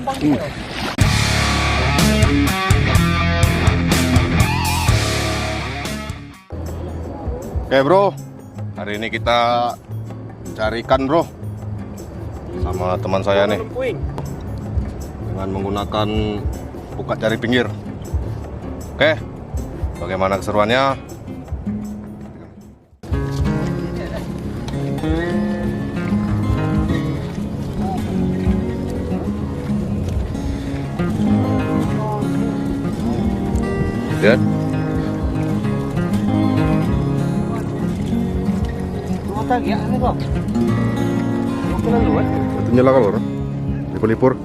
Oke bro, hari ini kita cari ikan bro, sama teman saya nih, dengan menggunakan buka jari pinggir. Oke, bagaimana keseruannya? Lihat. Itu nyala kalau orang lipur-lipur.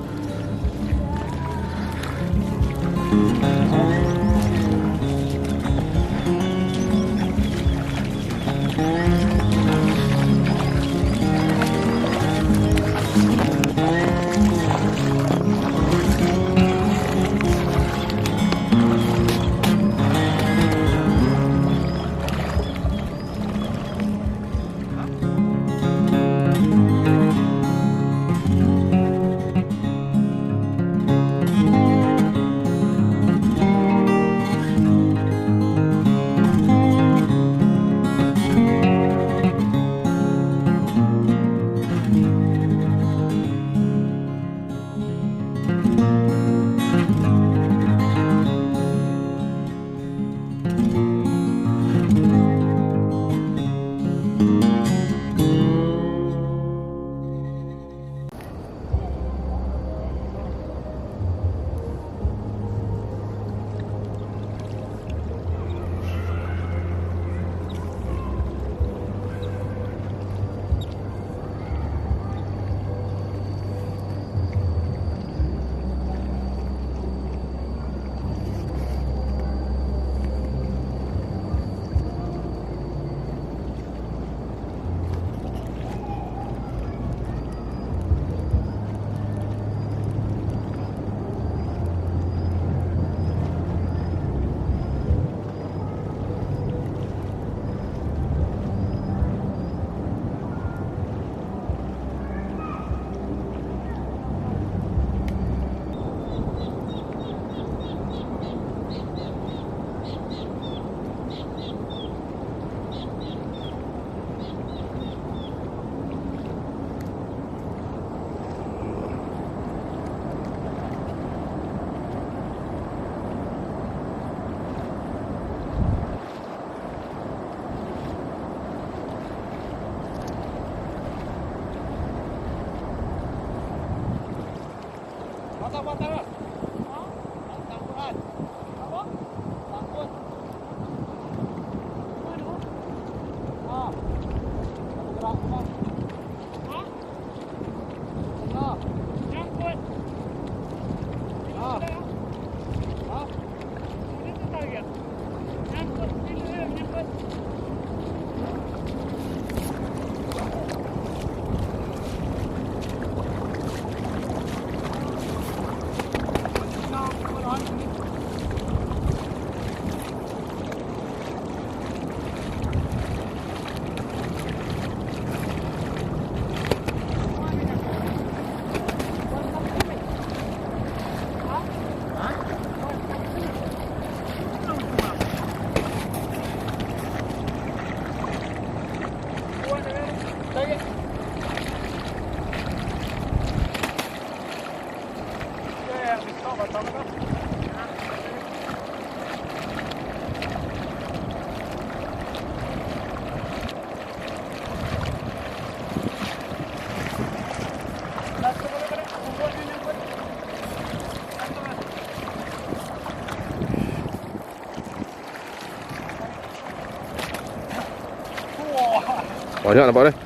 Banyak nampak deh.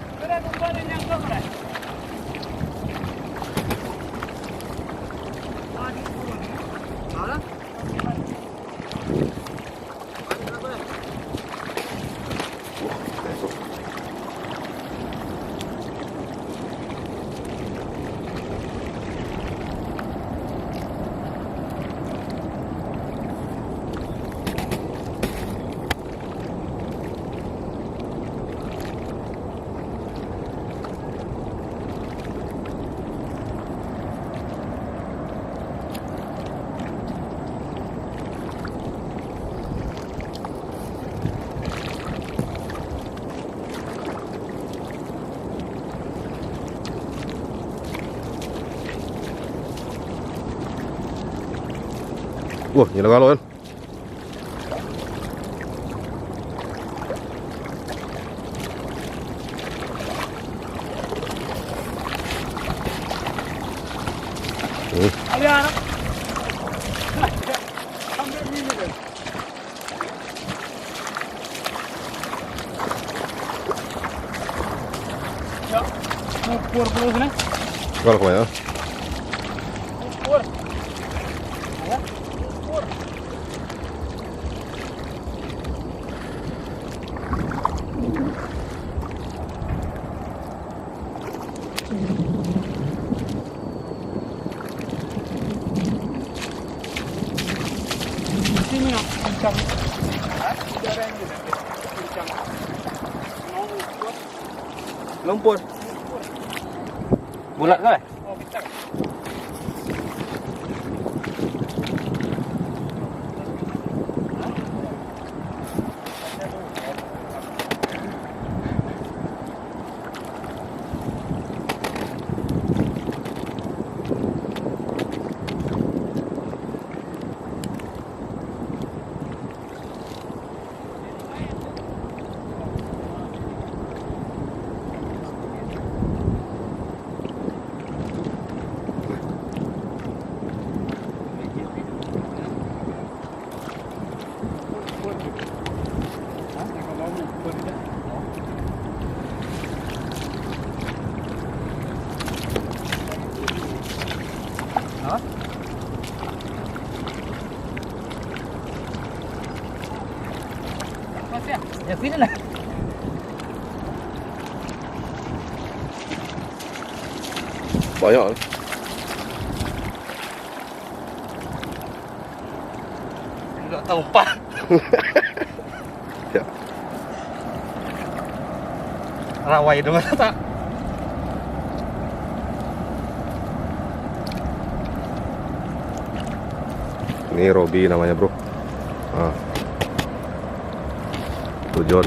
Wah, nyala galon kan. Ada anak. Sampai ini deh. Ya, ukur dulu sini. Kalau kemana? Ukur. Ya, ukur. Sini nak ikan. Udara ini nak ikan. Mau ukur. Lumpur. Bulat ke? Oh, kita. Ya sini lah. Banyak kan? Enggak tahu pak. Ya. Rawai dong tak. Ini Robi namanya bro. Ah. Tuh John.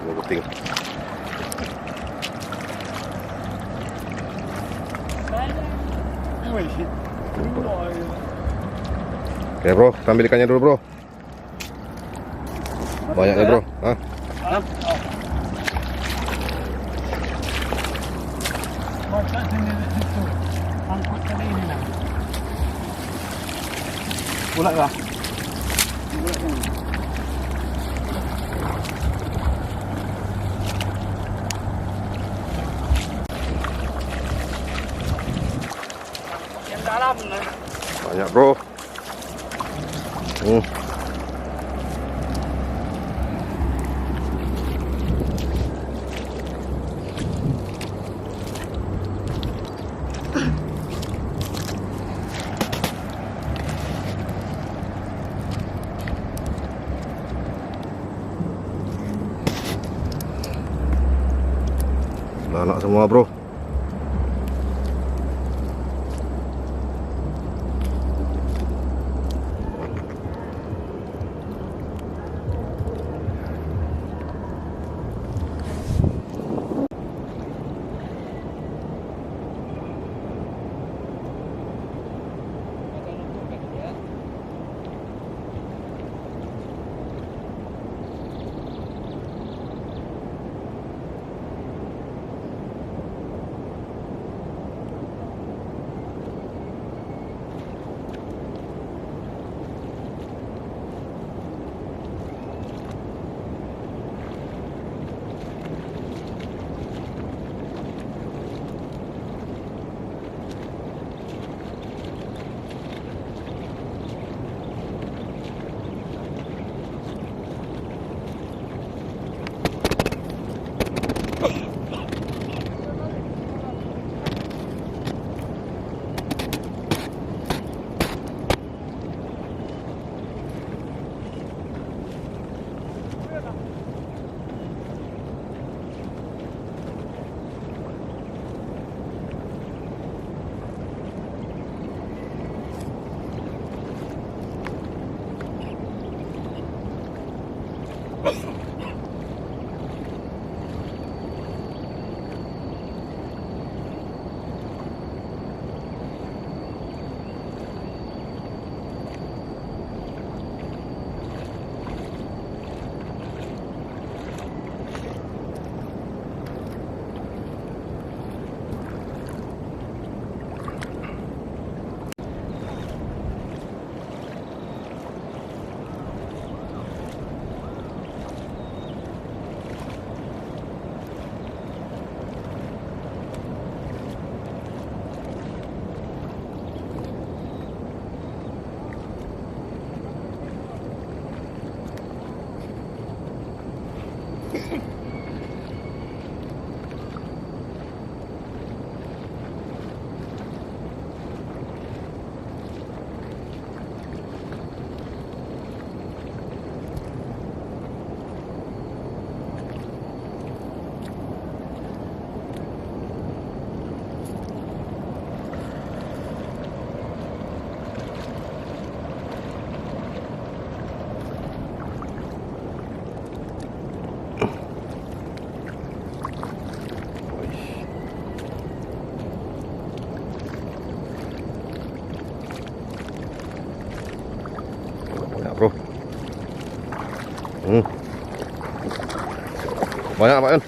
Ini penting. Oke bro, kita ambil ikannya dulu bro. Banyak ya bro. Hah? Baca sini situ. Angkut tadi ini nak. Bulat kah? Yang dalam lah. Banyak bro. Anak semua bro. Banyak Pak Yun.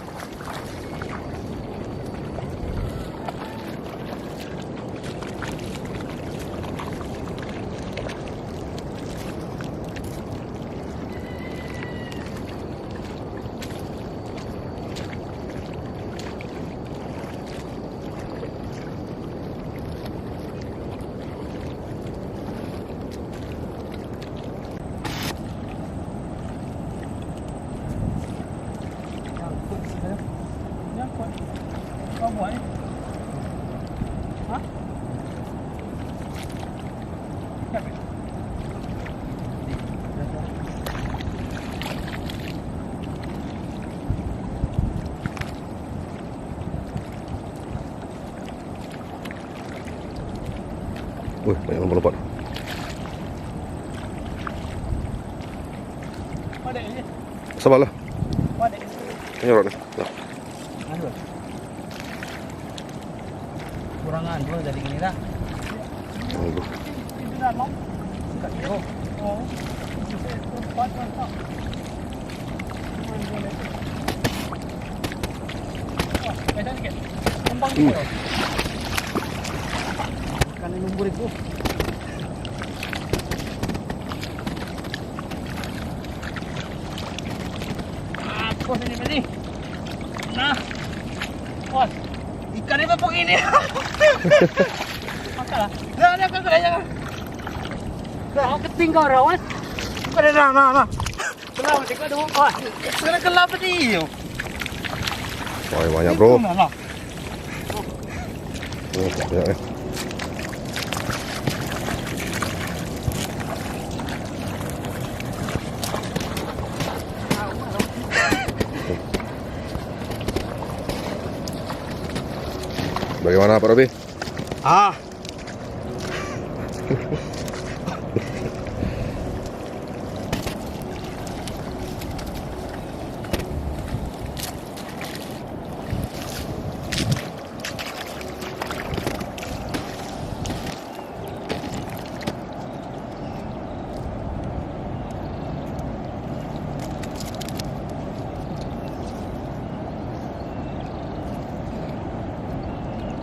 Nyangkut. Kau buat ni? Hah? Siapa? Wih, banyak lompat-lompat. Ada ni. Sabarlah. Ada. Nyorot ni. Nah. Aduh. Kurangan dua dari gini dah. Tunggu. Itu dalam. Tak kira. Oh. Tempat mantap. Wah, macam ni kan? Kembang tu. Kan nombor itu. Bos ini. Nah. Bos. Ikan ni apa ini? Makanlah. Jangan kau jangan. Dah keting kau rawas. Kau dah nah. Kenapa sih kau ada apa? Sekarang kelap ni. Wah, banyak bro. Nah. Banyak ni. Bagaimana Pak Robi? Ah.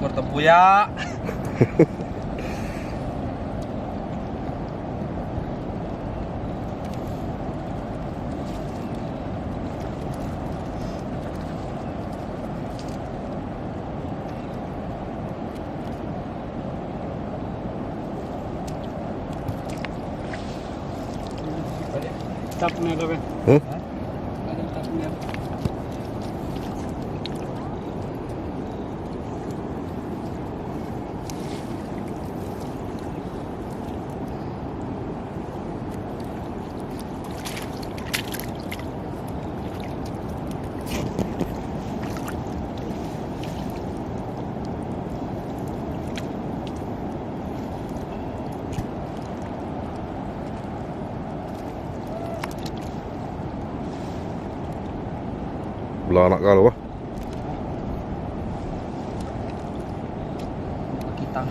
Bertempuyak. Tak punya apa? Hmm? Ada tak punya. Belah anak kau apa? Kitang.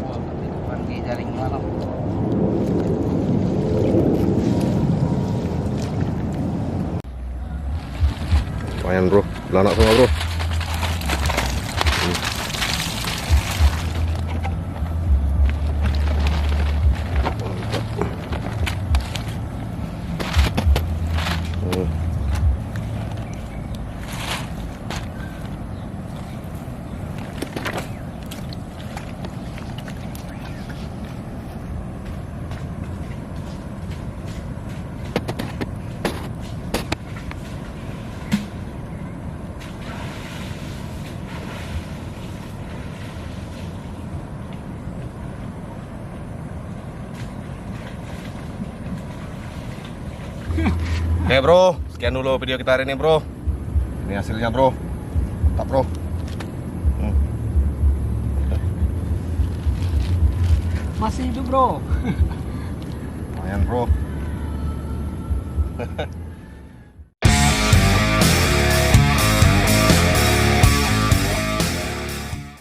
Wah, depan di jaring malam. Lumayan bro. Belah anak semua bro. Oke bro, sekian dulu video kita hari ini bro. Ini hasilnya bro. Tak bro. Masih hidup bro. Lumayan bro.